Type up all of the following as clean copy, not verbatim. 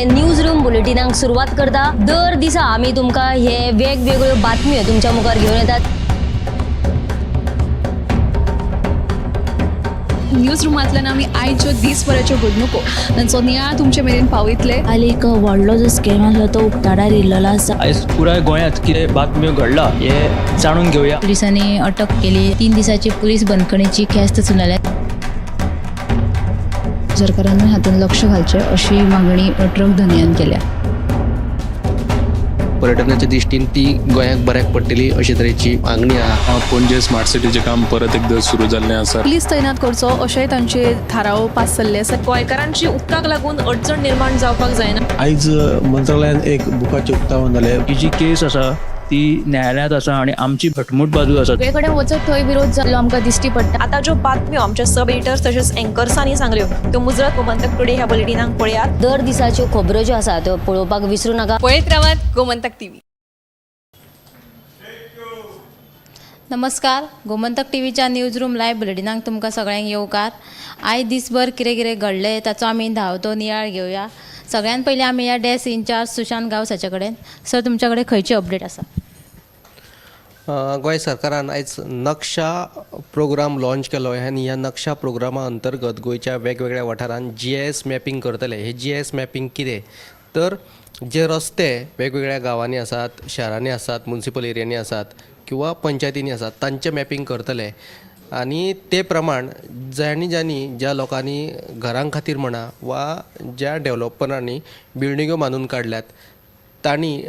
News room बुलेटिनाक सुरुवात करता। दर दिसा आम्ही तुमका हे वेगवेगळ्यो बातम्यो तुमच्या मुखार घेऊन येतात। न्यूज रूमांतल्यान आमी आयच्यो दिसभराच्यो घडणुको तांचो नियाळ तुमचे मेरेन पावयतले। आली एक व्हडलो जो स्कॅम आसलो तो उक्ताडार येयल्लो आसा। आयज पुराय गोंयांत कितें बातम्यो घडला हे जाणून घेवया। पुलिसांनी अटक केली। 3 दिसाची पुलीस बंदखणीची ख्यास्त चलयल्या। सरकारान हातून लक्ष घालचें अशी मागणी ट्रक धनियान केल्या। पर्यटनाच्या दृश्टीन ती गोंयाक बऱ्याक पडटली अशे तरेची मागणी आहा। पणजे स्मार्ट सिटीचें काम परत एकदा सुरू जाल्लें आसा। पुलीस तैनात करचो अशेंय तांचे थाराव पास जाल्ले आसा। गोंयकारांची उदकाक लागून अडचण निर्माण जावपाक जायना। आयज मंत्रालयान एक बुकाचें उक्तावण जालें। ही जी केस आसा ती न्यायालयांत आसा आणि आमची घटमूट बाजू आसा। सगळे कडेन वचत थंय विरोध जाल्लो आमकां दिश्टी पडटा। आता ज्यो बातम्यो आमच्या सब एडिटर्स तशेंच एंकर्सांनी सांगल्यो त्यो मुजरत गोमंतक टुडे ह्या बुलेटिनाक पळयात। दर दिसाच्यो खबरो ज्यो आसा त्यो पळोवपाक विसरू नका। पळयत रावात गोमंतक टीव्ही। नमस्कार, गोमंतक टीव्हीच्या न्यूज रूम लायव्ह बुलेटिनाक तुमकां सगळ्यांक येवकार। आयज दिसभर कितें कितें घडलें ताचो आमी धांवतो नियाळ घेवया। सगळ्यात पयलीं आमी ह्या डेस्क इंचार्ज सुशांत गावसाचे कडेन। सर, तुमच्या कडेन खंयची अपडेट आसा? गोंय सरकारान आयज नक्षा प्रोग्राम लॉन्च केलो आनी ह्या नक्षा प्रोग्रामा अंतर्गत गोंयच्या वेगवेगळ्या वाठारांत GIS मॅपिंग करतले। हे GIS मॅपिंग कितें तर जे रस्ते वेगवेगळ्या गांवांनी आसात, शहरांनी आसात, म्युनिसिपल एरियांनी आसात किंवा पंचायतींनी आसात तांचे मॅपिंग करतले आणि ते प्रमाण ज्या लोकांनी घरां खातीर म्हणा वा ज्या डेव्हलपरांनी बिल्डिंगो बांदून काडल्यात तांणी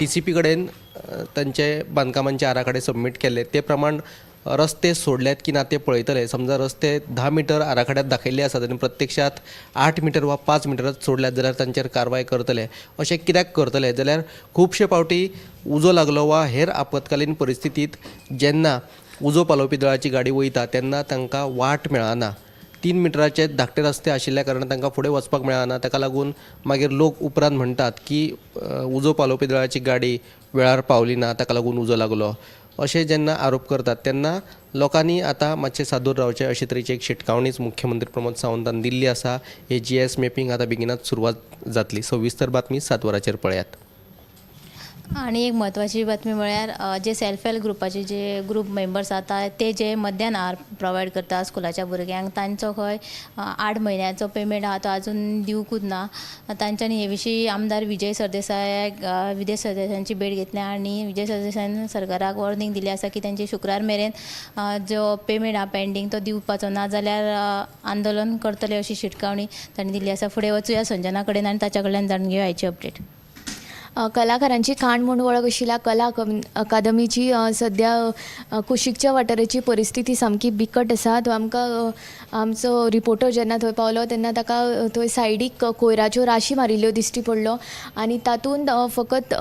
TCP कडेन तांचे बांदकामांचे आराखडे सबमीट केले ते प्रमाण रस्ते सोडल्यात की ना ते पळयतले। समजा रस्ते 10 मीटर आराखड्यात दाखयल्ले आसात आनी प्रत्यक्षात 8 मीटर वा 5 मिटरच सोडल्यात जाल्यार तांचेर कारवाय करतले। अशें कित्याक करतले जाल्यार खुबशे फावटी उजो लागलो वा हेर आपतकालीन परिस्थितीत जेन्ना उजो पालोवपी दळाची गाडी वयता तेन्ना तांकां वाट मेळना। 3 मिटराचे धाकटे रस्ते आशिल्ल्या कारणान तांकां फुडें वचपाक मेळना। ताका लागून मागीर लोक उपरांत म्हणटात की उजो पालोवपी दळाची गाडी वेळार पावली ना ताका लागून उजो लागलो। अशें जेन्ना आरोप करतात तेन्ना लोकांनी आतां मातशें सादूर रावचें अशे तरेची एक शिटकावणीच मुख्यमंत्री प्रमोद सावंतान दिल्ली आसा। हे GIS मॅपिंग आतां बेगिनाच सुरवात जातली। सविस्तर बातमी 7 वरांचेर पळयात। आणि एक महत्वाची बातमी म्हळ्यार जे सेल्फ हेल्प ग्रुपाचे जे ग्रुप मेंबर्स आता ते जे मध्यान आहार प्रोवायड करता स्कुलाच्या भुरग्यांक तांचो खंय 8 म्हयन्याचो पेमेंट आहा तो अजून दिवंकूच ना। तांच्यांनी हे विशीं आमदार विजय सरदेसायांची भेट घेतल्या आणि विजय सरदेसायान सरकाराक वॉर्निंग दिली आसा की त्यांची शुक्रार मेरेन जो पेमेंट आहा पेंडींग तो दिवपाचो ना जाल्यार आंदोलन करतले अशी शिटकावणी तांणी दिली आसा। फुडें वचूया संजना कडेन आनी ताच्या कडल्यान जाणून घेवया आयची अपडेट। कलाकारांची खाण म्हणून वळख आशिल्ल्या कला अकादमीची सध्या कुशिकच्या वाठाराची परिस्थिती सामकी बिकट आसा। तो आमकां आमचो रिपोर्टर जेन्ना थंय पावलो तेन्ना ताका थंय सायडीक कोयराच्यो राशी मारिल्ल्यो दिश्टी पडलो आनी तातूंत फकत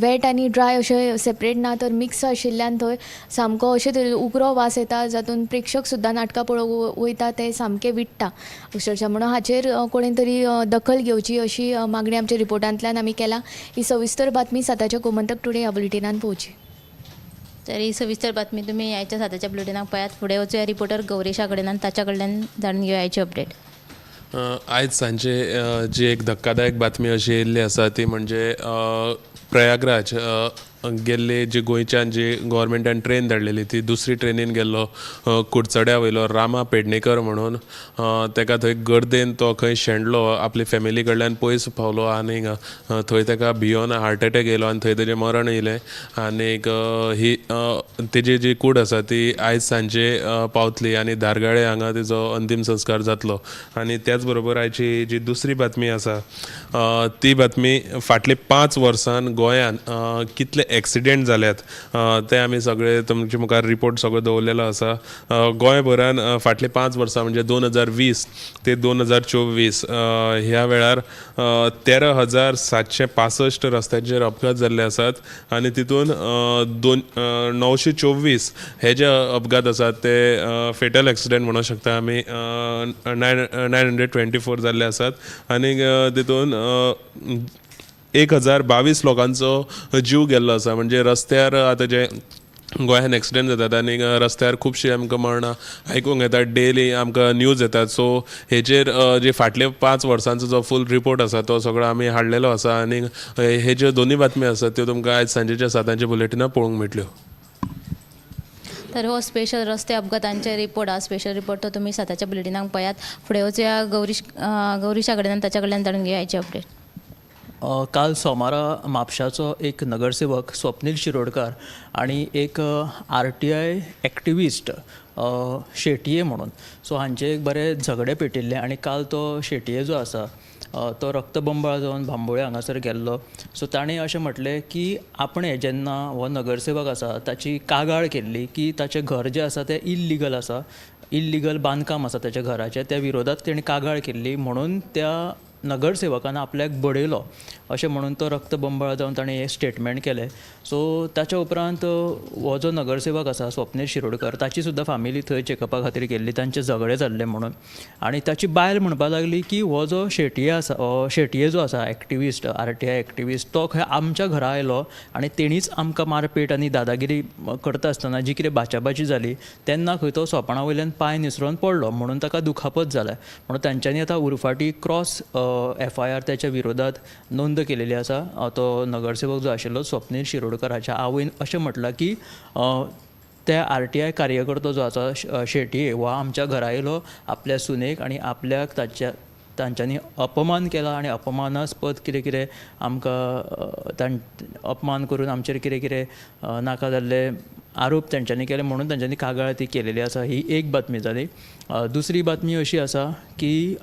वेट आनी ड्राय अशें सेपरेट ना तर मिक्स आशिल्ल्यान थंय सामको अशें तरेन उग्रो वास येता जातून प्रेक्षक सुद्दां नाटकां पळोवंक वयता ते सामके विट्टा अक्षरशः। म्हणून हाचेर कोणें तरी दखल घेवची अशी मागणी आमच्या रिपोर्टांतल्यान आमी केला। ही सविस्तर बातमी 7च्या गोमंतक टुडे ह्या बुलेटिनान पोवची। तर ही सविस्तर बातमी तुम्ही यायच्या 7च्या बुलेटिनाक पळयात। फुडें वचूया रिपोर्टर गौरेशा कडेन आनी ताच्या कडल्यान जाणून घेवया आयची अपडेट। आयज सांजे जी एक धक्कादायक बातमी अशी येयल्ली आसा ती म्हणजे प्रयागराज गेल्ले जे गोंयच्यान जी गव्हर्मेंटान ट्रेन धाडलेली ती दुसरी ट्रेनीन गेल्लो कुडचड्या वयलो रामा पेडणेकर म्हणून ताका थंय गर्देन तो खंय शेणलो आपली फॅमिली कडल्यान पयस पावलो आनी थंय ताका भियोन हार्ट एटॅक येयलो आनी थंय तेजें मरण येयलें। आनीक ही तेजी जी कूड आसा ती आयज सांजे पावतली आनी धारगाळे हांगा तेजो अंतीम संस्कार जातलो। आनी त्याच बरोबर आयची जी दुसरी बातमी आसा ती बातमी फाटली 5 वर्सान गोंयान कितले एक्सिडेंट जाल्यात ते आमी सगळे तुमचे मुखार रिपोर्ट सगळो दवरलेलो आसा। गोंयभरान फाटली 5 वर्सां म्हणजे 2020 ते 2024 ह्या वेळार 13,765 रस्त्यांचेर अपघात जाल्ले आसात आनी तितून 924 हे जे अपघात आसात ते फेटल एक्सिडेंट म्हणूं शकता आमी 924 जाल्ले आसात आनी तितून 1022 लोकांचो जीव गेल्लो आसा। म्हणजे रस्त्यार आतां जे गोंयान एक्सिडेंट जातात आनी रस्त्यार खुबशीं आमकां मरणां आयकूंक येतात. डेली आमकां न्यूज येतात. सो हेचेर जे फाटले 5 वर्सांचो जो फूल रिपोर्ट आसा तो सगळो आमी हाडलेलो आसा आनी हे ज्यो दोनूय बातम्यो आसात त्यो तुमकां आयज सांजेच्या 7 बुलेटिनां पळोवंक मेळटल्यो. तर हो स्पेशल रस्ते अपघातांचे रिपोर्ट हा स्पेशल रिपोर्ट तो तुम्ही 7च्या बुलेटिनाक पळयात. फुडें वचूया गौरीशा कडेन ताच्या कडल्यान जाणून घेवया हेचे अपडेट. काल सोमारा म्हापशाचो एक नगरसेवक स्वप्नील शिरोडकार आणि एक RTI एक्टिविस्ट शेटये म्हणून सो हांचे एक बरे झगडे पेटिल्ले आनी काल तो शेटये जो आसा तो रक्तबंबाळ जावन बांबोळे हांगासर गेल्लो. सो ताणें अशें म्हटलें की आपणें जेन्ना हो नगरसेवक आसा ताची कागाळ केल्ली की ताचें घर जें आसा तें इल्लिगल बांदकाम आसा ताच्या घराचें त्या विरोधात तेणें कागाळ केल्ली म्हणून त्या नगरसेवकान आपल्याक बडयलो अशें म्हणून तो रक्तबंबाळ जावन ताणें हें स्टेटमेंट केलें. सो ताच्या उपरांत हो जो नगरसेवक आसा स्वप्नील शिरोडकर ताची सुद्दां फॅमिली थंय चॅकअपा खातीर गेल्ली तांचे झगडे जाल्ले म्हणून. आनी ताची बायल म्हणपाक लागली की हो जो शेटये जो आसा एक्टिविस्ट RTI एक्टिविस्ट तो खंय आमच्या घरा आयलो आनी तेणीच आमकां मारपेट आनी दादागिरी करता आसतना जी कितें बाचाबाची जाली तेन्ना खंय तो सोंपणा वयल्यान पांय निसरून पडलो म्हणून ताका दुखापत जाल्या. म्हणून तांच्यांनी आतां उरफाटी क्रॉस FIR त्याच्या विरोधात नोंद केलेली आसा. तो नगरसेवक जो आशिल्लो स्वप्नील शिरोडकराच्या आवयन अशें म्हटलां की त्या RTI कार्यकर्तो जो आसा शेटये हो आमच्या घरा आयलो आपल्या सुनेक आनी आपल्याक तांच्यांनी अपमान केला आनी अपमानास्पद कितें कितें आमकां अपमान करून आमचेर कितें कितें नाका जाल्ले आरोप तांच्यांनी केले म्हणून तांच्यांनी कागाळ ती केलेली आसा. ही एक बातमी जाली. दुसरी बातमी अशी आसा की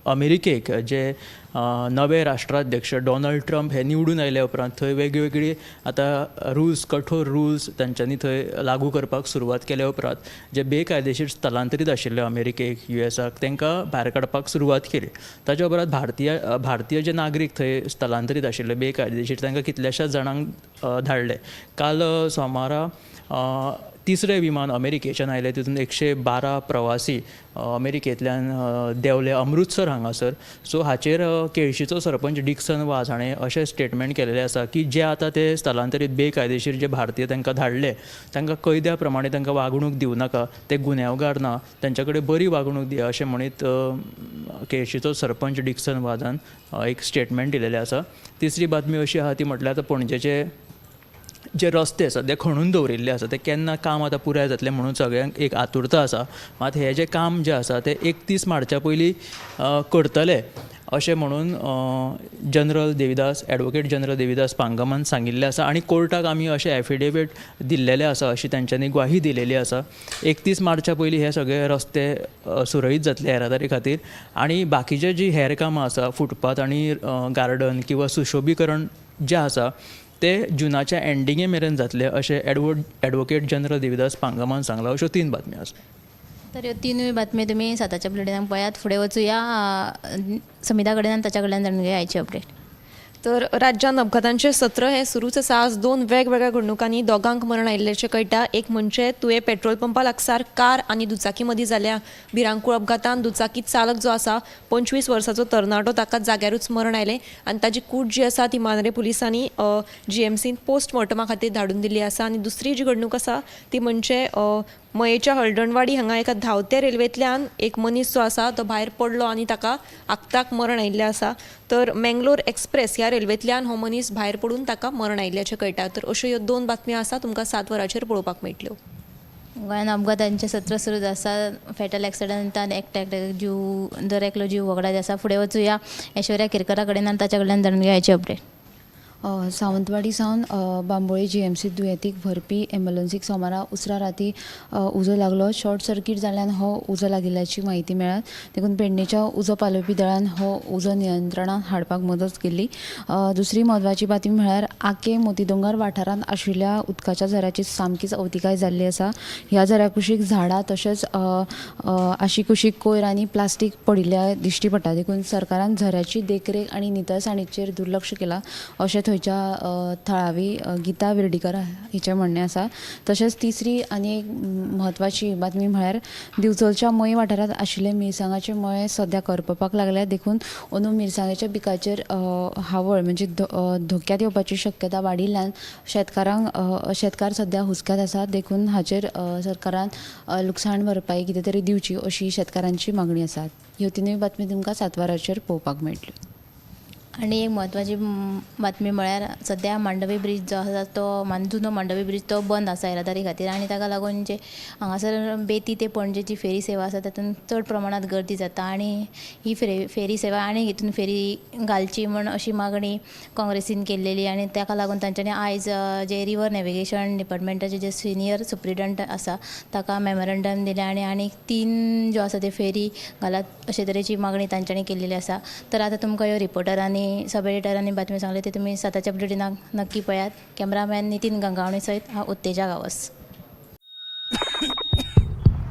अमेरिकेक जे नवे राष्ट्राध्यक्ष डॉनाल्ड ट्रम्प हे निवडून आयल्या उपरांत थंय वेगवेगळी आतां कठोर रुल्स तांच्यांनी थंय लागू करपाक सुरवात केल्या उपरांत जे बेकायदेशीर स्थलांतरीत आशिल्ले अमेरिकेक USAक तांकां भायर काडपाक सुरवात केली. ताच्या उपरांत भारतीय जे नागरीक थंय स्थलांतरीत आशिल्ले बेकायदेशीर तांकां कितल्याशाच जाणांक धाडले. काल सोमारा 3रे विमान अमेरिकेच्यान आयलें तितून 112 प्रवासी अमेरिकेंतल्यान देंवले अमृतसर हांगासर. सो हाचेर केळशीचो सरपंच डिक्सन वाझ हाणें अशें स्टेटमेंट केलेलें आसा की जे आतां ते स्थलांतरीत बेकायदेशीर जे भारतीय तांकां धाडले तांकां कैद्या प्रमाणे तांकां वागणूक दिवं नाका, ते गुन्यांवकार ना, तांचे कडेन बरी वागणूक दिया अशें म्हणीत केळशीचो सरपंच डिक्सन वाझान एक स्टेटमेंट दिलेलें आसा. तिसरी बातमी अशी आहा ती म्हटल्यार आतां पणजेचे जे रस्ते सद्या खणून दवरिल्ले आसा ते केन्ना काम आतां पुराय जातलें म्हणून सगळ्यांक एक आतुरता आसा. मात हे जे काम जे आसा ते 31 मार्चा पयलीं करतले अशें म्हणून ॲडवोकेट जनरल देविदास पांगमान सांगिल्लें आसा. आनी कोर्टाक आमी अशें एफिडेवीट दिल्लेलें आसा अशी तांच्यांनी ग्वाही दिलेली आसा. 31 मार्चा पयलीं हे सगळे रस्ते सुरळीत जातले येरादारी खातीर आनी बाकीचे जी हेर कामां आसा फुटपाथ आनी गार्डन किंवा सुशोभीकरण जें आसा ते जुनाच्या एंडिंगे मेरेन जातले अशें ॲडवोकेट जनरल देविदास पांगमान सांगला. अश्यो 3 बातम्यो आसा. तर ह्यो 3 बातमी तुम्ही 7च्या बुलेटिनाक पळयात. फुडें वचूया समिता कडेन आनी ताच्या कडल्यान जाणून घेवया हेचे अपडेट. तर राज्यात अपघातांचे सत्र हे सुरूच आसा. आज 2 वेगवेगळ्या घडणुकांनी दोगांक मरण आयिल्ल्याचें कळटा. एक म्हणजे तुवें पेट्रोल पंपा लागसार कार आनी दुचाकी मदीं जाल्ल्या भिरांकूळ अपघातान दुचाकी चालक जो आसा 25 वर्साचो तरणाटो ताका जाग्यारूच मरण आयलें आनी ताजी कूड जी आसा ती मांद्रे पुलिसांनी GMCन पोस्टमॉर्टमा खातीर धाडून दिल्ली आसा. आनी दुसरी जी घडणूक आसा ती म्हणजे मयेच्या हळदणवाडी हांगा एका धांवत्या रेल्वेंतल्यान एक मनीस जो आसा तो भायर पडलो आनी ताका आगताक मरण आयिल्लें आसा. तर मंगलोर एक्सप्रेस ह्या रेल्वेंतल्यान हो मनीस भायर पडून ताका मरण आयिल्ल्याचें कळटा. तर अश्यो ह्यो 2 बातम्यो आसा तुमकां 7 वरांचेर पळोवपाक मेळटल्यो. गोंयान अपघातांचें सत्र सुरूच आसा. फॅटल एक्सिडंटान एकलो जीव वगडायत आसा. फुडें वचूया ऐश्वर्या केरकरा कडेन आनी ताच्या कडल्यान जाणून घेवया हेचे अपडेट. सावंतवाडी सावन बांबोळे GMC दुयेंतीक व्हरपी एम्बुलन्सीक सोमारा उसरा राती उजो लागलो. शॉर्ट सर्कीट जाल्ल्यान हो उजो लागिल्ल्याची म्हायती मेळ्ळ्या. देखून पेडणेच्या उजो पालोवपी दळान हो उजो नियंत्रणांत हाडपाक मदत केल्ली. दुसरी म्हत्वाची बातमी म्हळ्यार आके मोतीदोंगर वाठारांत आशिल्ल्या उदकाच्या झऱ्याची सामकीच अवतिकाय जाल्ली आसा. ह्या झऱ्या कुशीक झाडां तशेंच आशी कुशीक कोयर आनी प्लास्टीक पडिल्ल्या दिश्टी पडटा. देखून सरकारान झऱ्याची देखरेख आनी नितळसाणीचेर दुर्लक्ष केलां अशें थंयच्या थळावी गीता विर्डीकर हिचें म्हणणें आसा. तशेंच तिसरी आनी एक म्हत्वाची बातमी म्हळ्यार दिवचलच्या मय वाठारांत आशिल्ले मिरसांगाचे मळे सध्या करपपाक लागल्या. देखून अंदू मिरसांगेच्या पिकाचेर हावळ म्हणजे धोक्यात येवपाची शक्यता वाडिल्ल्यान शेतकार सध्या हुस्क्यात आसात. देखून हाचेर सरकारान लुकसाण भरपाई कितें तरी दिवची अशी शेतकारांची मागणी आसा. ह्यो तिनूय बातमी तुमकां 7 वरांचेर पळोवपाक मेळटल्यो. आणि एक म्हत्वाची बातमी म्हळ्यार सद्या मांडवी ब्रिज जो आसा तो जुनो मांडवी ब्रिज तो बंद आसा येरादारी खातीर आनी ताका लागून जे हांगासर बेती ते पणजे जी फेरी सेवा आसा तातूंत चड प्रमाणांत गर्दी जाता आनी ही फेरी सेवा आनी हितून फेरी घालची म्हण अशी मागणी काँग्रेसीन केल्लेली आनी ताका लागून तांच्यांनी आयज जे रिवर नॅविगेशन डिपार्टमेंटाचे जे सिनियर सुप्रिडंट आसा ताका मेमोरंडम दिलें आनी 3 ज्यो आसा ते फेरी घालात अशे तरेची मागणी तांच्यांनी केल्लेली आसा. तर आतां तुमकां ह्यो रिपोर्टरांनी सब एडिटरांनी बातमी सांगली ती तुम्ही 7च्या बुलेटिनाक नक्की पळयात. कॅमेरामॅन नितीन गंगावणे सयत हांव उत्तेजा गावस.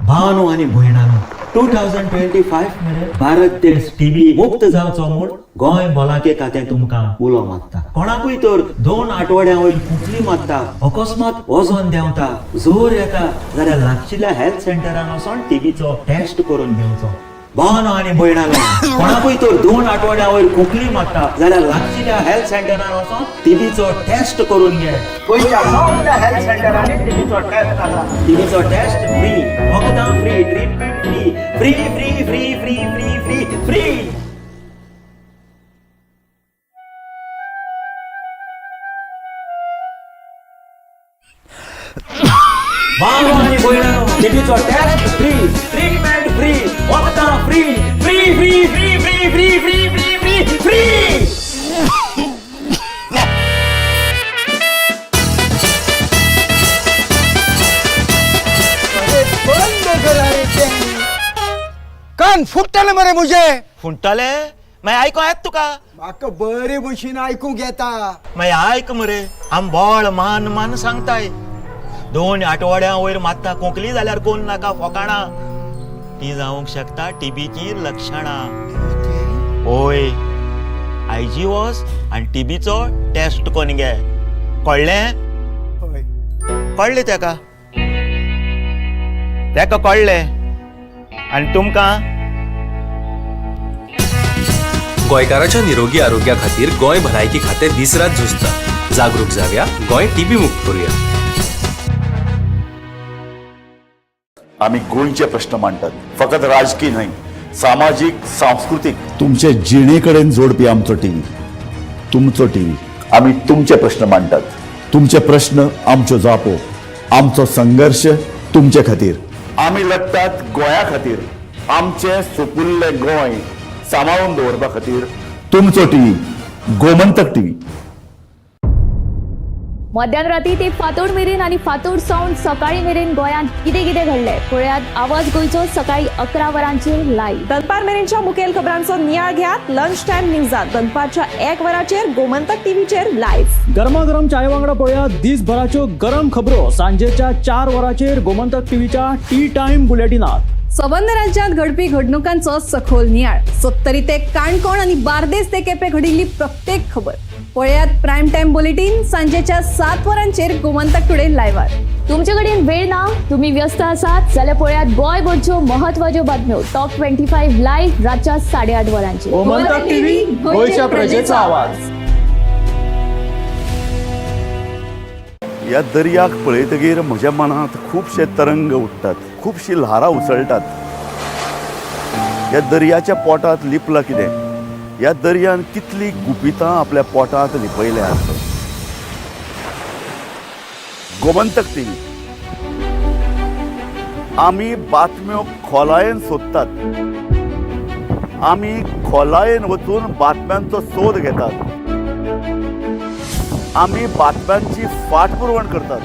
भावानो आनी भयणानो 2025 मेरेन भारत देश टीव्ही मुक्त जावचो म्हूण गोंय भलायकी खातें तुमकां उलो मागता. कोणाकूय तर 2 आठवड्यां वयर कुटली मारता अकस्मात वजन देंवता जोर येता जाल्यार लागशिल्ल्या हेल्थ सेंटरान वचून टीव्हीचो टेस्ट करून घेवचो. भावानो आनी भयणानो कोणाकूय तर 2 आठवड्यां वयर खोकली मारता जाल्यार लागशिल्ल्या हेल्थ सेंटरान वचून टीव्हीचो टेस्ट करून घे. गोंयच्या सगळ्या हेल्थ सेंटरांनी टीव्हीचो टेस्ट जाता. टीव्हीचो टेस्ट फ्री, वखदां free, treatment free, free free free free free free free. भावानो आनी भयणानो टीव्हीचो टेस्ट फ्री, ट्रीटमेंट फ्री, वखदां free, free free free free free free free free free. कान फुटतले मरे मुझे. फुंटाले मागीर आयको येता तुका. म्हाका बरे भशेन आयकूंक येता. मागीर आयक मरे आम बोळ मान मान सांगताय. 2 आठवड्यां वयर मात्ता कोंकली जाल्यार कोण नाका फोकाणा. ती जावंक शकता टीबीची लक्षणां. ओय आयजी वच आनी टीबीचो टेस्ट कोन्न घे. कळ्ळें? कळ्ळें तेका कळ्ळें. आनी तुमकां गोंयकाराच्या निरोगी आरोग्या खातीर गोंय भलायकी खातें दीस रात झुजता. जागरूक जावया, गोंय टीबी मुक्त करूया. आम्ही गोंयचे प्रश्न मांडटात. फकत राजकीय न्हय, सामाजीक सांस्कृतिक. तुमचे जिणेकडेन जोडपी आमचो टीव्ही, तुमचो टीव्ही. आम्ही तुमचे प्रश्न मांडटात. तुमचे प्रश्न आमच्यो जापो, आमचो संघर्ष तुमचे खातीर. आम्ही लढटात गोंया खातीर. आमचे सोपुल्ले गोंय सांबाळून दवरपा खातीर. तुमचो टीव्ही, गोमंतक टीव्ही. मध्यानराती ते फातोड मेरेन आणि फातोड सावन सकाळी मेरेन गोंयांत कितें कितें घडलें पळयात. आवाज गोंयचो सकाळी 11 वरांचेर लायव्ह. दनपार मेरेनच्या मुखेल खबरांचो नियाळ घेयात लंच टायम न्यूजात. दनपारच्या 1 वरांचेर गोमंतक टीव्हीचेर लायव्ह. गरमागरम चाय वांगडा पळयात दिसभराच्यो गरम खबरो सांजेच्या 4 वरांचेर गोमंतक टीव्हीच्या टी टायम बुलेटिनात. संबंध राज्यांत घडपी घडणुकांचो सखोल नियाळ. 70 ते काणकोण आणि बार्देस ते केपें घडिल्ली प्रत्येक खबर पळयात. प्रायम टायम बुलेटिन सांजेच्या 7 वरांचेर गोमंतक टुडे लायव्हार. तुमचे कडेन वेळ ना, तुम्ही व्यस्त आसात जाल्यार पळयात गोंयभरच्यो म्हत्वाच्यो बातम्यो टॉप 25 लायव्ह रातच्या 8:30 वरांचेर. गोमंतक टीव्ही, गोंयच्या प्रजेचो आवाज. या दर्याक पळयतकीर म्हज्या मनांत खुबशे तरंग उठतात, खुबशीं ल्हारां उसळटात. या दर्याच्या पोटांत लिपलां कितें? या दर्यान कितली गुपितां आपल्या पोटांत लिपयल्यात. गोमंतक टीव्ही. आमी बातम्यो खोलायेन सोदतात. आमी खोलायेन वचून बातम्यांचो सोद घेतात. आमी बातम्यांची फाटपुरवण करतात.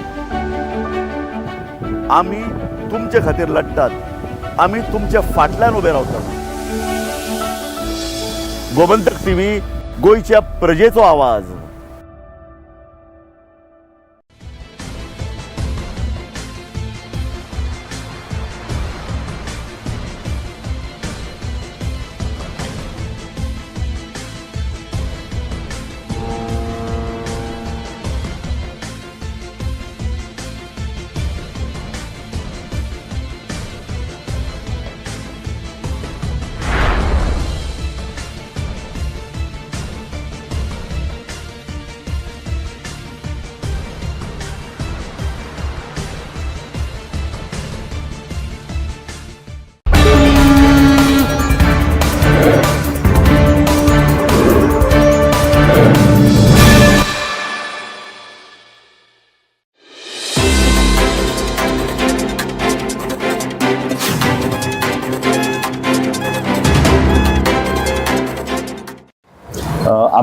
आमी तुमचे खातीर लढटात. आमी तुमच्या फाटल्यान उबे रावतात. गोमंतक टीव्ही, गोंयच्या प्रजेचो आवाज.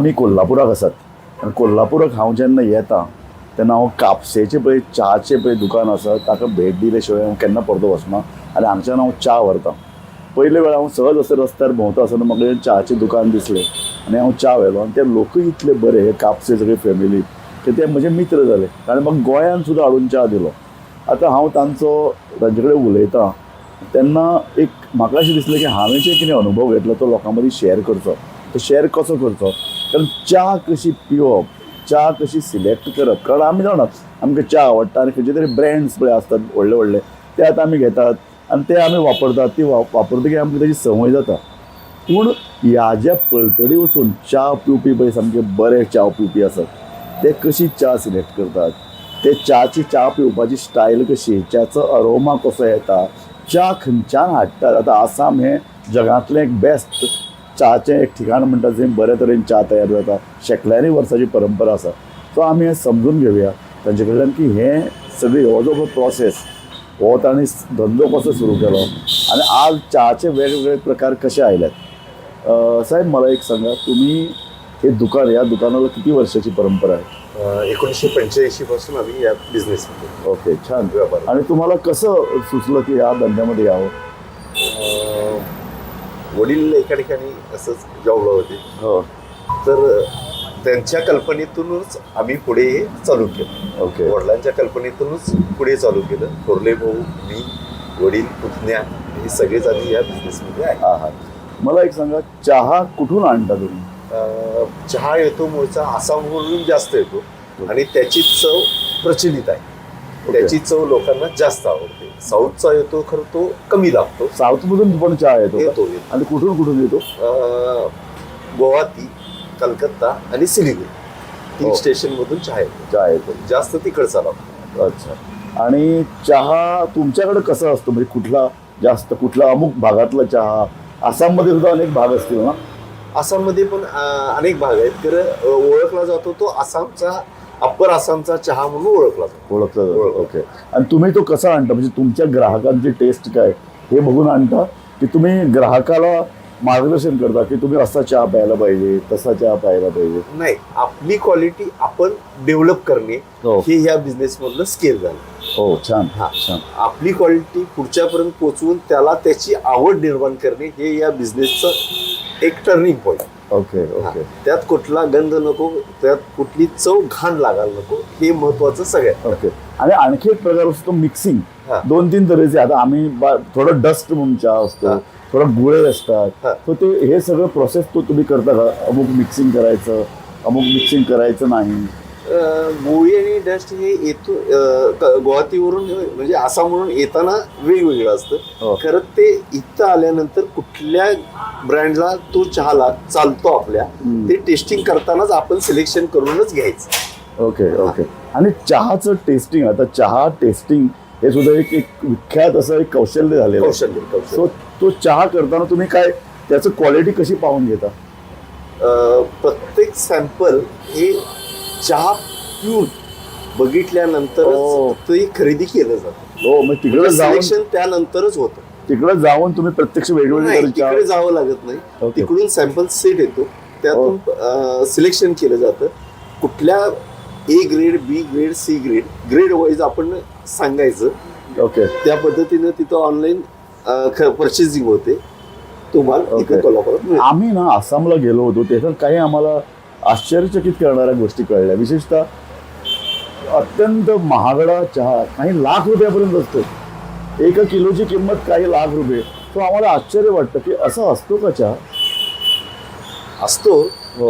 आमी कोल्हापुराक आसात आनी कोल्हापुराक हांव जेन्ना येता तेन्ना हांव कापसेचें पळय च्याचें पळय दुकान आसा ताका भेट दिले शिवाय हांव केन्ना परतो वचना आनी हांगच्यान हांव च्या व्हरतां. पयले वेळार हांव सहज असो रस्त्यार भोंवता आसतना म्हाका च्याचें दुकान दिसलें आनी हांव च्या व्हेलो आनी ते लोकूय इतले बरे हे कापसे सगळे फॅमिली की ते म्हजे मित्र जाले ताणें म्हाका गोंयान सुद्दां हाडून च्या दिलो. आतां हांव तांचे कडेन उलयतां तेन्ना एक म्हाका अशें दिसलें की हांवें जे कितें अनुभव घेतलो तो लोकां मदीं शेअर करचो. तो शेअर कसो करचो कारण च्या कशी पिवप, च्या कशी सिलेक्ट करप, कारण आमी जाणात आमकां च्या आवडटा आनी खंयचे तरी ब्रँड्स पळय आसतात व्हडले व्हडले ते आतां आमी घेतात आनी ते आमी वापरतात. ती वापरतकीर आमकां ताची संवय जाता. पूण ह्या ज्या पळतडी वचून च्या पिवपी पळय सामके बरे च्या पिवपी आसात ते कशी च्या सिलेक्ट करतात, ते च्याची च्या पिवपाची स्टायल कशी, च्याचो अरोमा कसो येता, च्या खंयच्यान हाडटात. आतां आसाम हें जगांतलें एक बेस्ट च्याचें एक ठिकाण म्हणटा जंय बरे तरेन च्या तयार जाता. शेकड्यांनी वर्सांची परंपरा आसा. सो आमी हें समजून घेवया तांचे कडल्यान की हें सगळी हो जो प्रोसेस हो तांणी धंदो कसो सुरू केलो आनी आज च्याचे वेगवेगळे प्रकार कशे आयल्यात. साहेब मला एक सांगा, तुम्ही हे दुकान, या दुकानाला किती वर्षाची परंपरा आहे? 1985 पासून आम्ही या बिझनेसमध्ये. ओके, छान. आणि तुम्हाला कसं सुचलं की या धंद्यामध्ये यावं? वडील एका ठिकाणी असंच जॉबला होते. हो. तर त्यांच्या कल्पनेतूनच आम्ही पुढे चालू केलं. ओके. वडिलांच्या कल्पनेतूनच पुढे चालू केलं. थोरले भाऊ, मी, वडील, पुतण्या हे सगळेच आम्ही या बिझनेसमध्ये आहे. हा हा. मला एक सांगा, चहा कुठून आणता तुम्ही? चहा येतो मूळचा आसामवरून जास्त येतो आणि त्याची चव प्रचलित आहे. त्याची चव लोकांना जास्त आवडते. साऊथचा येतो खरं तो कमी लागतो. साऊथमधून पण चहा येतो? येतो. आणि कुठून कुठून येतो? गुवाहाटी, कलकत्ता आणि सिलिगुडी 3 स्टेशनमधून चहा येतो. जास्त तिकडचा लागतो. अच्छा. आणि चहा तुमच्याकडे कसा असतो, म्हणजे कुठला जास्त, कुठला अमुक भागातला चहा? आसाममध्ये सुद्धा अनेक भाग असतील ना? आसाममध्ये पण अनेक भाग आहेत. खरं ओळखला जातो तो आसामचा, अप्पर आसामचा चहा म्हणून ओळखला जातो. ओके. आणि तुम्ही तो कसा आणता, म्हणजे तुमच्या ग्राहकांची टेस्ट काय हे बघून आणता की तुम्ही ग्राहकाला मार्गदर्शन करता की तुम्ही असा चहा प्यायला पाहिजे, तसा चहा प्यायला पाहिजे? नाही, आपली क्वालिटी आपण डेव्हलप करणे हे या बिझनेस मधलं स्केल झालं. हो, छान. छान. आपली क्वालिटी पुढच्यापर्यंत पोहोचवून त्याला त्याची आवड निर्माण करणे हे या बिझनेसचं एक टर्निंग पॉईंट. Okay okay. त्यात कुठला गंध नको, त्यात कुठली चव घाण लागायला नको, हे महत्वाचं सगळ्यात. ओके. आणि आणखी एक प्रकार असतो मिक्सिंग. 2-3 तऱ्हेचे. आता आम्ही थोडं डस्ट म्हणून चहा असतो, थोडा गुळे असतात. तर ते हे सगळं प्रोसेस तो तुम्ही करता का? अमुक मिक्सिंग करायचं, अमुक मिक्सिंग करायचं नाही? गोळी आणि डस्ट हे येतो गुवाहाटीवरून, म्हणजे आसामवरून येताना वेगवेगळं असतं. खरं ते इथं आल्यानंतर कुठल्या ब्रँडला तो चहाला चालतो आपल्या, ते टेस्टिंग करतानाच आपण सिलेक्शन करूनच घ्यायचं. Okay okay. आणि चहाचं टेस्टिंग, आता चहा टेस्टिंग हे सुद्धा एक विख्यात असं एक कौशल्य झालेलं आहे. सो तो चहा करताना तुम्ही काय त्याचं क्वालिटी कशी पाहून घेता? प्रत्येक सॅम्पल हे चहा पिऊन बघितल्यानंतर ते खरेदी केलं जातं. हो, मग तिकडे सिलेक्शन त्यानंतरच होतं. तिकडे जाऊन तुम्ही प्रत्यक्ष वेगवेगळे तिकडे जावं लागत नाही. तिकडून सॅम्पल सेट येतो, त्यातून सिलेक्शन केलं जातं. कुठल्या A grade, B grade, C grade, grade wise आपण सांगायचं. ओके. त्या पद्धतीनं तिथं ऑनलाईन परचेसिंग होते. तुम्हाला आम्ही ना आसामला गेलो होतो, त्याच्यात काही आम्हाला आश्चर्यचकित करणाऱ्या गोष्टी कळल्या. विशेषतः अत्यंत महागडा चहा काही लाख रुपयापर्यंत असतो. 1 किलोची किंमत काही लाख रुपये. तो आम्हाला आश्चर्य वाटतं की असं असतो का चहा? असतो.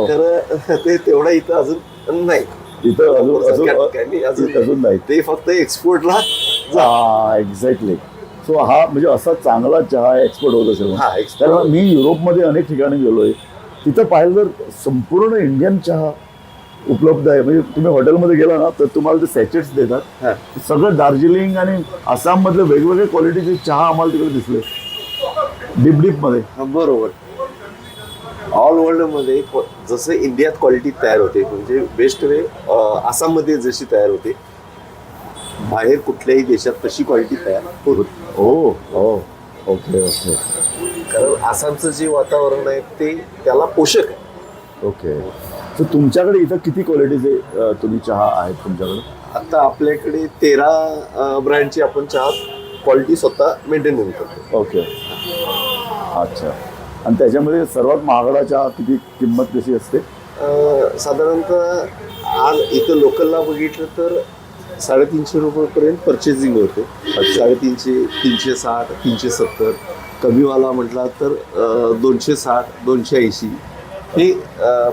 तर ते तेवढा इथं अजून नाही. इथं अजून नाही. ते फक्त एक्सपोर्टला. एक्झॅक्टली. सो हा म्हणजे असा चांगला चहा एक्सपोर्ट होत असेल. कारण मी युरोपमध्ये अनेक ठिकाणी गेलोय, तिथं पाहिलं तर संपूर्ण इंडियन चहा उपलब्ध आहे. म्हणजे तुम्ही हॉटेलमध्ये गेला ना तर तुम्हाला ते सॅचेट्स देतात. सगळं दार्जिलिंग आणि आसाम मधले वेगवेगळे क्वालिटीचे चहा आम्हाला तिकडे दिसले डिपमध्ये. बरोबर. ऑल वर्ल्डमध्ये जसं इंडियात क्वालिटी तयार होते, म्हणजे बेस्ट वे आसाममध्ये जशी तयार होते, बाहेर कुठल्याही देशात तशी क्वालिटी तयार होत. हो हो. Okay okay. कारण आसामचं जे वातावरण आहे ते त्याला पोषक आहे. ओके. तर तुमच्याकडे इथं किती क्वालिटीचे तुम्ही चहा आहेत तुमच्याकडे? आता आपल्याकडे 13 ब्रँडची आपण चहा क्वालिटी स्वतः मेंटेन करतो. ओके, अच्छा. आणि त्याच्यामध्ये सर्वात महागडा चहा किती किंमत कशी असते? साधारणतः आज इथं लोकलला बघितलं तर 350 रुपयेपर्यंत परचेसिंग होते. 350, 360, 370. कमीवाला म्हटला तर 260, 280 हे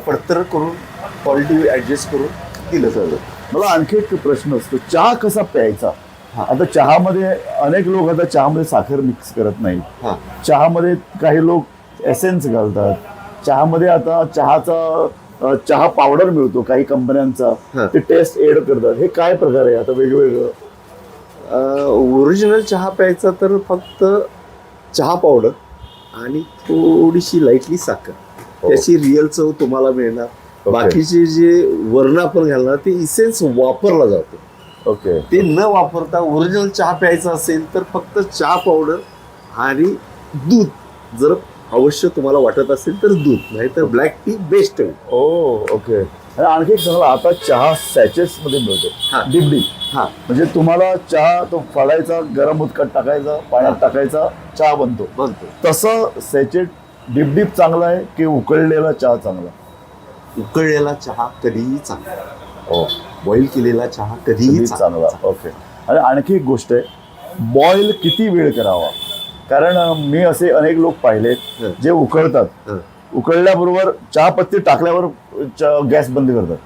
पडतर करून क्वालिटी ॲडजस्ट करून दिलं जातं. मला आणखी एक प्रश्न असतो, चहा कसा प्यायचा? आता चहामध्ये अनेक लोक आता चहामध्ये साखर मिक्स करत नाहीत. चहामध्ये काही लोक एसेन्स घालतात. चहामध्ये आता चहा पावडर मिळतो काही कंपन्यांचा, ते टेस्ट एड करतात. हे काय प्रकार आहे आता वेगवेगळं? ओरिजिनल चहा प्यायचा तर फक्त चहा पावडर आणि थोडीशी लाईटली साखर, त्याची रिअल चव तुम्हाला मिळणार. बाकीचे जे वर्ण आपण घालणार ते इसेन्स वापरला जातो. ओके, ते न वापरता ओरिजिनल चहा प्यायचा असेल तर फक्त चहा पावडर आणि दूध, जर अवश्य तुम्हाला वाटत असेल तर दूध, नाही तर ब्लॅक टी बेस्ट आहे. ओके. आणि आणखी एक सांगा, आता चहा सॅचेस मध्ये मिळतो, डिबडी. म्हणजे तुम्हाला चहा तो फाडायचा, गरम उदकात टाकायचा, पाण्यात टाकायचा, चहा बनतो. तसं सॅचेट डिबडीप चांगला आहे की उकळलेला चहा चांगला? उकळलेला चहा कधीही चांगला, बॉईल केलेला चहा कधीही चांगला. ओके. आणि आणखी एक गोष्ट आहे, बॉईल किती वेळ करावा? कारण मी असे अनेक लोक पाहिलेत जे उकळतात, उकळल्याबरोबर चहा पत्ती टाकल्यावर गॅस बंद करतात.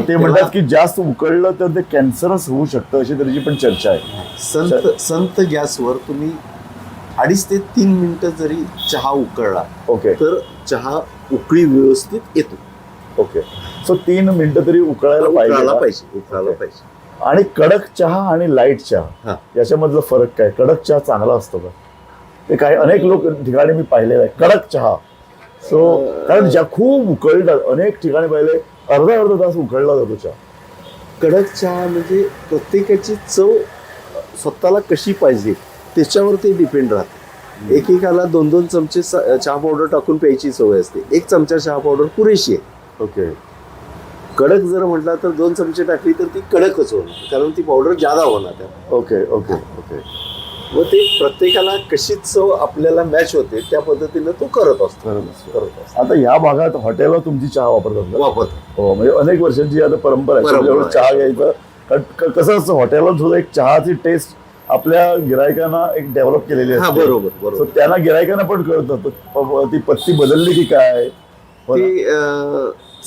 ते म्हणतात की जास्त उकळलं तर ते कॅन्सरच होऊ शकतं, अशी त्याची पण चर्चा आहे. संत गॅसवर तुम्ही 2.5 ते 3 मिनिटं जरी चहा उकळला, ओके, तर चहा उकळी व्यवस्थित येतो. ओके. सो 3 मिनिटं तरी उकळायला पाहिजे. आणि कडक चहा आणि लाईट चहा याच्यामधला फरक काय? कडक चहा चांगला असतो का? ते काही अनेक लोक ठिकाणी मी पाहिलेलं आहे कडक चहा. सो कारण ज्या खूप उकळतात, अनेक ठिकाणी पाहिले अर्धा तास उकळला जातो चहा. कडक चहा म्हणजे प्रत्येकाची चव स्वतःला कशी पाहिजे त्याच्यावर ते डिपेंड राहते. एकेकाला 2-2 चमचे चहा पावडर टाकून प्यायची सवय असते, 1 चमचा चहा पावडर पुरेशी आहे. ओके. कडक जर म्हटला तर 2 चमचे टाकली तर ती कडकच होणार, कारण ती पावडर जादा होणार त्या. Okay okay okay. व ते प्रत्येकाला कशी चव आपल्याला मॅच होते त्या पद्धतीनं तो करत असतो. आता या भागात हॉटेलला तुमची चहा वापरतात? हो, म्हणजे अनेक वर्षांची आता परंपरा आहे चहा घ्यायचं. कसं असतं, हॉटेलला सुद्धा एक चहाची टेस्ट आपल्या गिरायकांना एक डेव्हलप केलेली असते. बरोबर. त्यांना गिरायकांना पण कळतं ती पत्ती बदलली की काय, ती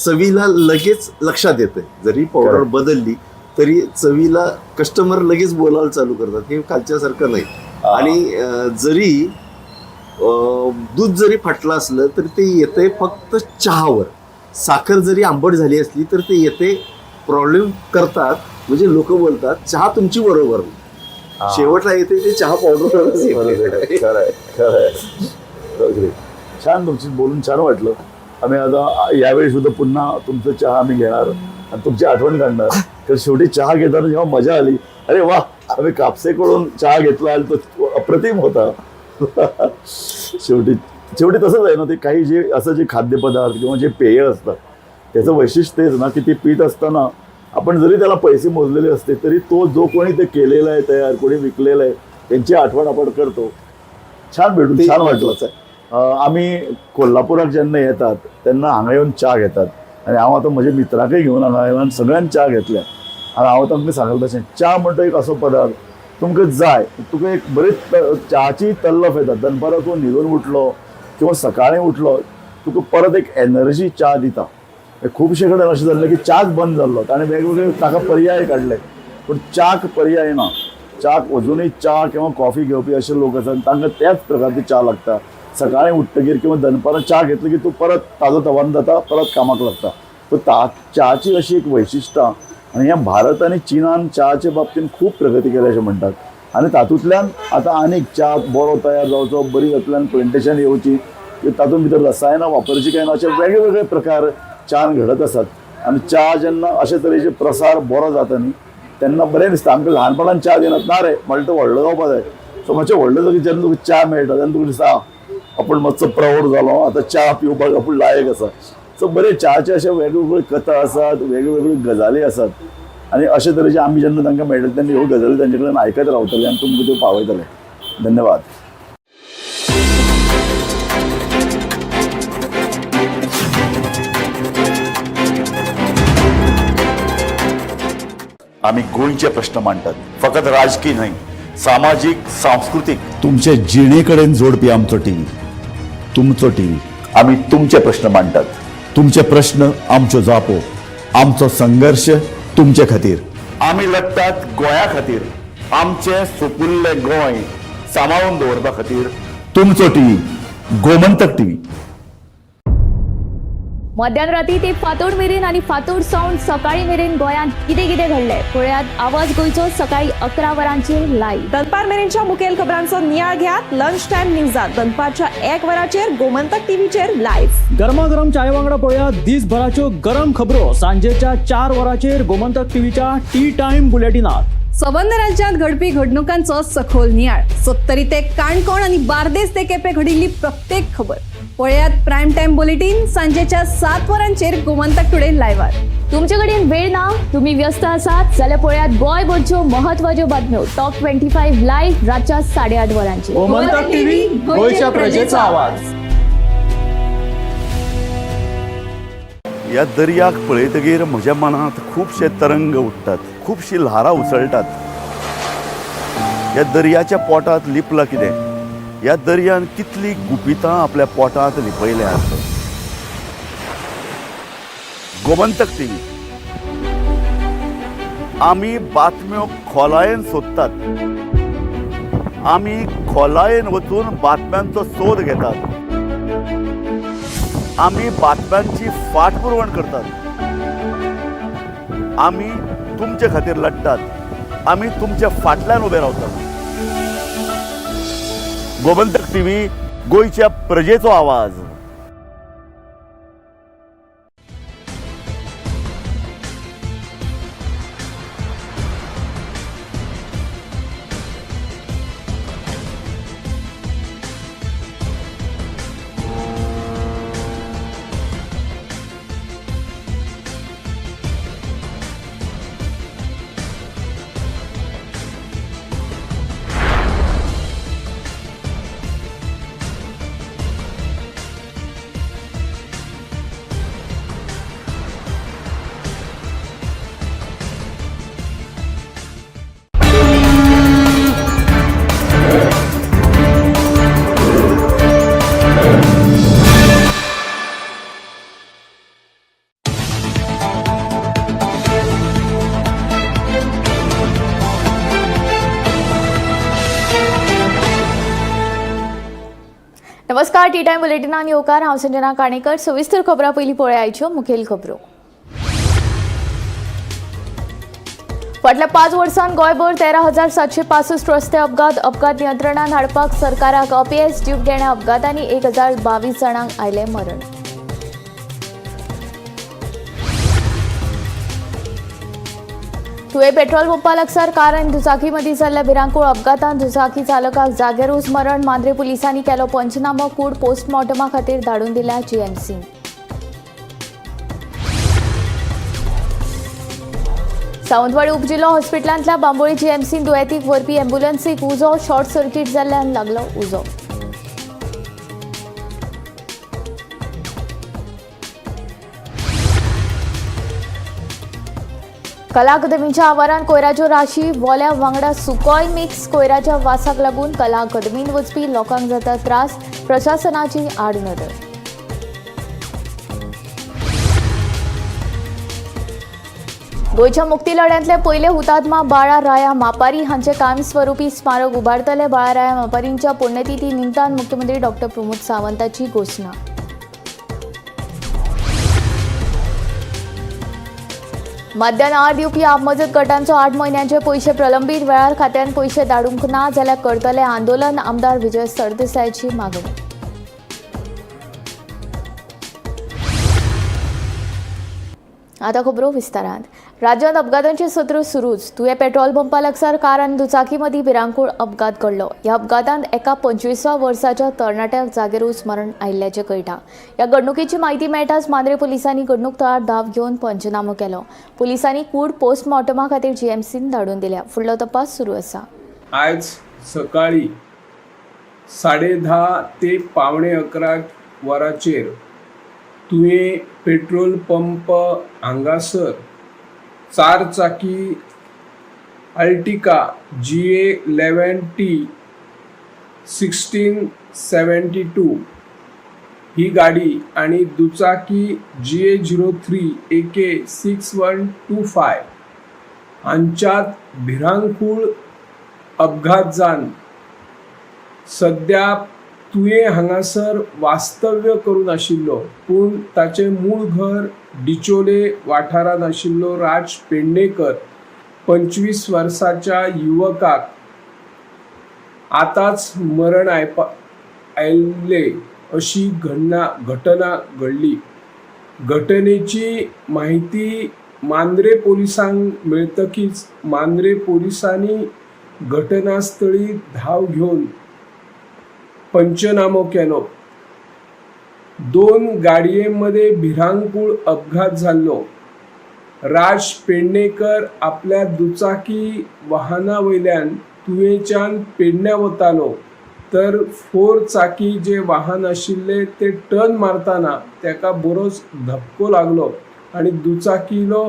चवीला लगेच लक्षात येते. जरी पावडर बदलली तरी चवीला कस्टमर लगेच बोलायला चालू करतात, हे खालच्यासारखं नाही. आणि जरी दूध जरी फाटलं असलं तरी ते येते फक्त चहावर. साखर जरी आंबट झाली असली तर ते येते प्रॉब्लेम करतात, म्हणजे लोक बोलतात चहा तुमची बरोबर नाही. शेवटला येते ते चहा पावडरवरच येते. खरंय. छान, तुमची बोलून छान वाटलं. आम्ही आता यावेळी सुद्धा पुन्हा तुमचं चहा आम्ही घेणार आणि तुमची आठवण काढणार. तर शेवटी चहा घेताना जेव्हा मजा आली, अरे वा, आम्ही कापसेकडून चहा घेतला आणि तो अप्रतिम होता. शेवटी तसंच आहे ना, ते काही जे असं जे खाद्यपदार्थ किंवा जे पेय असतात त्याचं वैशिष्ट्य तेच ना की ते पीत असताना आपण जरी त्याला पैसे मोजलेले असते तरी तो जो कोणी ते केलेलं आहे तयार, कोणी विकलेलं आहे, त्यांची आठवण आपण करतो. छान भेटून छान वाटलं. आम्ही कोल्हापुरात ज्यांना येतात त्यांना हांगा येऊन चहा घेतात आणि हांव आतां म्हज्या मित्राकय घेऊन हांगा आयला आनी सगळ्यांक च्या घेतल्या. आनी हांव तांकां सांगलें तशें च्या म्हणटा एक असो पदार्थ तुमकां जाय, तुका एक बरी च्याची तल्लफ येता. दनपारां तूं न्हिदून उठलो किंवा सकाळीं उठलो तुका परत एक एनर्जी च्या दिता. खुबशे कडेन अशें जाल्लें की च्याच बंद जाल्लो आनी वेगवेगळे ताका पर्याय काडले, पूण च्याक पर्याय ना. च्याक अजुनूय च्या किंवा कॉफी घेवपी अशे लोक आसात तांकां त्याच प्रकारची च्या लागता. सकाळीं उठ्ठगीर किंवा दनपारां च्या घेतली की तूं परत ताजो तवान जाता, परत कामाक लागता. तर च्याची अशी एक वैशिष्ट्य आणि ह्या भारत आणि चीनान च्याचे बाबतींत खूप प्रगती केल्या अशें म्हणटात. आनी तातूंतल्यान आतां आनीक च्या बरो तयार जावचो, बरी तातूंतल्यान प्लांटेशन येवची, तातूंत भितर रसायनां वापरची काय ना, अशे वेगवेगळे प्रकार च्यान घडत आसात. आनी च्या जेन्ना अशे तरेचे प्रसार बरो जाता न्ही तेन्ना बरें दिसता. आमकां ल्हानपणान च्या दिनात ना रे, म्हणटा तो व्हडलो जावपा जाय. सो मातशें व्हडलो जातकीर जेन्ना तुका च्या मेळटा तेन्ना तुका दिसता आपण मातसो प्रौढ जालो, आता च्या पिवपाक आपूण लायक आसा. सो बरे चाचे अशे वेगवेगळ्यो कथा आसात, वेगवेगळ्यो गजाली आसात आनी अशे तरेचे आमी जेन्ना तांकां मेळटले तेन्ना ह्यो गजाली तांचे कडेन आयकत रावतले आनी तुमकां त्यो पावयतले. धन्यवाद. आम्ही गोंयचे प्रश्न मांडटात, फकत राजकीय न्हय, सामाजीक, सांस्कृतिक. तुमचे जिणेकडेन जोडपी आमचो टीव्ही, तुमचो टीव्ही. आम्ही तुमचे प्रश्न मांडटात, तुमचे प्रश्न आमच्यो जापो, आमचो संघर्ष तुमचे खातीर. आम्ही लढटात गोंया खातीर, आमचे सोपुल्ले गोंय सांबाळून दवरपा खातीर. तुमचो टीव्ही, गोमंतक टीव्ही. मध्यराती ते फातोड मेरेन आणि फातोड सावन सकाळी मेरेन गोंयांत कितें कितें घडलें पळयात आवाज गोंयचो सकाळी 11 वरांचेर लायव्ह. दनपार मेरेनच्या मुखेल खबरांचो नियाळ घेयात लंच टायम न्यूजात दनपारच्या 1 वराचेर गोमंतक टीव्हीचेर लायव्ह. गरमागरम चाय वांगडा पळयात दीसभराच्यो गरम खबरो सांजेच्या 4 वरांचेर गोमंतक टीव्हीच्या टी टायम बुलेटिनात. संबंध राज्यात घडपी घडणुकांचो सखोल नियाळ. 70 ते काणकोण आणि बार्देस ते केपें घडिल्ली प्रत्येक खबर पळयात प्रायम टाइम बुलेटिन सांजेच्या 7 वरांचेर गोमंतक टुडे लायव्हार. तुमचे कडेन वेळ ना, तुम्ही व्यस्त आसात जाल्यार पळयात गोंयभरच्यो म्हत्वाच्यो बातम्यो टॉप 25 लायव्ह रातच्या 8:30 वरांचेर. गोमंतक टीव्ही, गोंयच्या प्रजेचो आवाज. ह्या दर्याक पळयतकीर म्हज्या मनांत खुबशे तरंग उठतात, खुबशीं ल्हारां उसळटात. ह्या दर्याच्या पोटांत लिपलां कितें? ह्या दर्यान कितलीं गुपितां आपल्या पोटांत लिपयल्यात. गोमंतक टीव्ही, आमी बातम्यो खोलायेन सोदतात, आमी खोलायेन वचून बातम्यांचो सोद घेतात, आमी बातम्यांची फाटपुरवण करतात, आमी तुमचे खातीर लढटात, आमी तुमच्या फाटल्यान उबे रावतात. गोमंतक टीव्ही, गोंयच्या प्रजेचो आवाज. नमस्कार, टी टाइम बुलेटिनान येवकार. हांव संजना काणेकर. सविस्तर खबरां पयलीं पळय आयच्यो मुखेल खबरो. फाटल्या 5 वर्सांत गोंयभर 13,765 रस्ते अपघात नियंत्रणात हाडपाक सरकाराक अपेस. जीव घेण्या अपघातांनी 1,022 जाणांक आयले मरण. तुवें पेट्रोल पंपा लागसार कार आनी दुचाकी मदीं जाल्ल्या भिरांकूळ अपघातांत दुचाकी चालकाक जागेरूच मरण. मांद्रे पुलिसांनी केलो पंचनामो. कूड पोस्टमॉर्टमा खातीर धाडून दिल्या जीएमसी. सावंतवाडी उपजिल्लो हॉस्पिटलांतल्या बांबोळी जीएमसीन दुयेंतीक व्हरपी अँब्युलन्सीक उजो. शॉर्ट सर्कीट जाल्ल्यान लागलो उजो. कला अकादमीच्या आवारांत कोयराच्यो राशी वोल्या वांगडा सुकोय मिक्स. कोयराच्या वासाक लागून कला अकादमींत वचपी लोकांक जाता त्रास. प्रशासनाची आडनदर. गोंयच्या मुक्ती लढ्यांतले पयले हुतात्मा बाळा राया मापारी हांचे कायमस्वरुपी स्मारक उबारतले. बाळा राया मापारींच्या पुण्यतिथी निमतान मुख्यमंत्री डॉ. प्रमोद सावंताची घोशणा. मध्यान आड दिवपी आपमजत गटांचो 8 म्हयन्यांचे पयशे प्रलंबीत. वेळार खात्यान पयशे धाडूंक ना जाल्यार करतले आंदोलन. आमदार विजय सरदेसायची मागणी. आतां खबरो विस्तारांत. राज्यात अपघातांचे सत्र सुरूच. तुये पेट्रोल पंपा लागसार कार आणि दुचाकी मदीं भिरांकूळ अपघात घडलो. ह्या अपघातांत एका 25 वर्साच्या तरणाट्याक जागेरूच मरण आयिल्ल्याचें कळटा. ह्या घडणुकेची म्हायती मेळटाच मांद्रे पुलिसांनी घडणूक थळार धांव घेवन पंचनामो केलो. पुलिसांनी कूड पोस्टमॉर्टमा खातीर जीएमसीन धाडून दिल्या. फुडलो तपास सुरू आसा. आज सकाळी 10:30 ते 11:15 वरांचेर तुये पेट्रोल पंप हांगासर 4 चाकी अल्टिका GA11T 1672 ही गाडी आणि दुचाकी GA03 AK 6125 हांच्यात भिरांकूळ अपघात जावन सद्या तुये हांगासर वास्तव्य करून आशिल्लो पूण ताचे मूळ घर डिचोले वाठारांत आशिल्लो राज पेडणेकर 25 वर्साच्या युवकाक आतांच मरण आयिल्ले अशी घटना घडली. घटनेची माहिती मांद्रे पोलिसांक मेळटकीच मांद्रे पोलिसांनी घटनास्थळी धाव घेवन पंचनामो केलो. 2 गाडयेमध्ये भिरांकूळ अपघात जाल्लो. राज पेडणेकर आपल्या दुचाकी वाहना वयल्यान तुयेच्यान पेडण्या वतालो तर 4 चाकी जे वाहन आशिल्ले ते टर्न मारतना तेका बरोच धपको लागलो आणि दुचाकीलो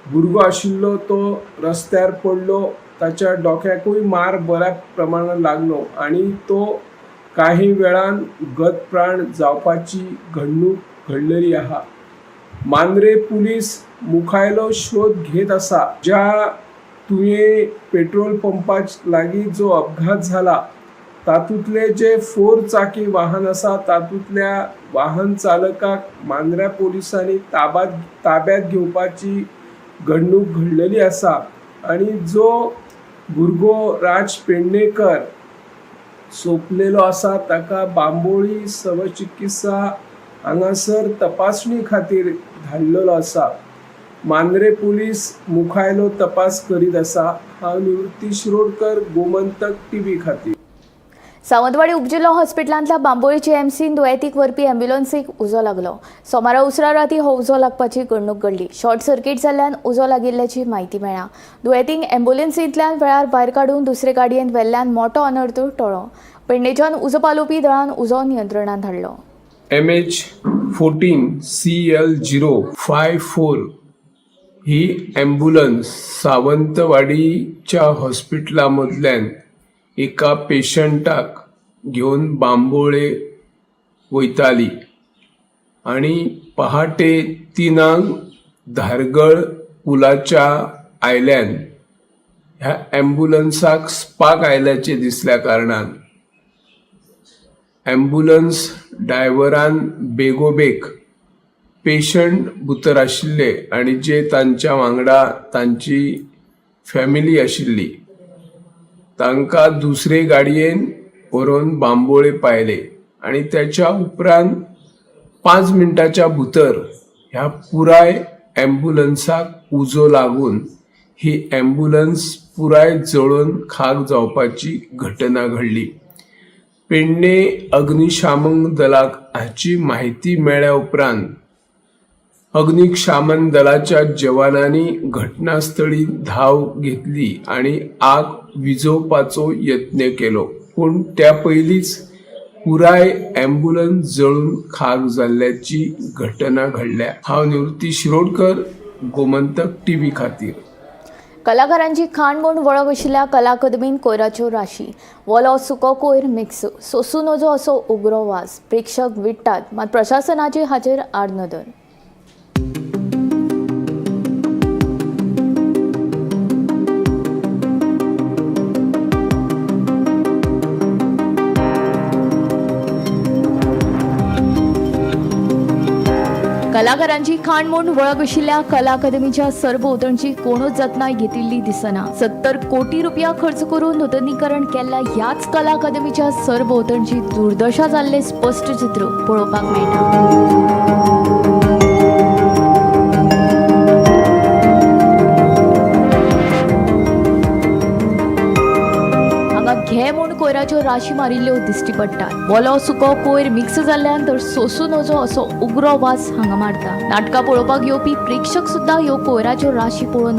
भुरगो आशिल्लो तो रस्त्यार पडलो. ताच्या डोक्याकूय मार बऱ्या प्रमाणात लागलो आणि तो काही वेळान गतप्राण जावपाची घडणूक घडलेली आहा. मांद्रे पुलीस मुखायलो शोध घेत आसा. ज्या तुये पेट्रोल पंपा लागीं जो अपघात झाला तातूंतले जे 4 चाकी वाहन आसा तातूंतल्या वाहन चालकाक मांद्र्या पोलिसांनी ताब्यात घेवपाची घडणूक घडलेली आसा आणि जो भुरगो राज पेडणेकर सोंपलेलो आसा ताका बांबोळी शवचिकित्सा हांगासर तपासणी खातीर धाडलेलो आसा. मांद्रे पुलीस मुखायलो तपास करीत आसा. हांव निवृत्ती शिरोडकर, गोमंतक TV खातीर. सावंतवाडी उपजिल्लो हॉस्पिटलांतल्या बांबोळी GMCन दुयेंतीक व्हरपी अँब्युलन्सीक उजो लागलो. सोमारा उसरा राती हो उजो लागपाची घडणूक घडली. शॉर्ट सर्किट जाल्ल्यान उजो लागिल्ल्याची म्हायती मेळ्ळा. दुयेंतीक अँब्युलन्सींतल्यान वेळार भायर काडून दुसरे गाडयेंत व्हेल्ल्यान मोठो अनर्थ टळ्ळो. पेडणेच्यान उजो पालोवपी दळान उजो नियंत्रणांत हाडलो. MH14 CL054 ही ॲम्ब्युलन्स सावंतवाडीच्या हॉस्पिटला मदल्यान एका पेशंटाक घेवन बांबोळे वयताली आणि पहाटे 3 धारगळ पुलाच्या आयल्यान ह्या ॲम्ब्युलन्साक स्पार्क आयल्याचे दिसल्या कारणान ॲम्ब्युलन्स ड्रायव्हरान बेगोबेग पेशंट भितर आशिल्ले आणि जे तांच्या वांगडा तांची फॅमिली आशिल्ली तांकां दुसरे गाडयेन व्हरून बांबोळे पायले आणि त्याच्या उपरांत 5 मिनटाच्या भितर ह्या पुराय ॲम्ब्युलन्साक उजो लागून ही ॲम्ब्युलन्स पुराय जळून खाक जावपाची घटना घडली. पेडणे अग्निशामक दलाक हाची माहिती मेळ्ळ्या उपरांत अग्निशामक दलाच्या जवानांनी घटनास्थळी धाव घेतली आणि आग विझोवपाचो यत्न केलो पूण त्या पयलींच पुराय ॲम्ब्युलन्स जळून खाक जाल्ल्याची घटना घडल्या. हांव निवृत्ती शिरोडकर, गोमंतक TV खातीर. कलाकारांची खाण म्हूण वळख आशिल्ल्या कला अकादमीन कोयराच्यो राशी. वलो सुको कोयर मिक्स, सोंसू नजो असो उग्रो वास. प्रेक्षक विट्टात, मात प्रशासनाची हाचेर आड नदर. कलाकारांची खाण म्हूण वळख आशिल्ल्या कला अकादमीच्या सरभोंवतणची कोणूच जतनाय घेतिल्ली दिसना. 70 कोटी रुपया खर्च करून नूतनीकरण केल्ल्या ह्याच कला अकादमीच्या सरभोंवतणची दुर्दशा जाल्ले स्पश्ट चित्र पळोवपाक मेळटा. कोयराच्यो राशी मारिल्ल्यो दिश्टी पडटात. बोलो सुको कोयर मिक्स जाल्ल्यान तर सोसून वचो असो उग्र वास हांगा मारता. नाटकां पळोवपाक येवपी प्रेक्षक सुद्दां ह्यो कोयराच्यो राशी पळोवन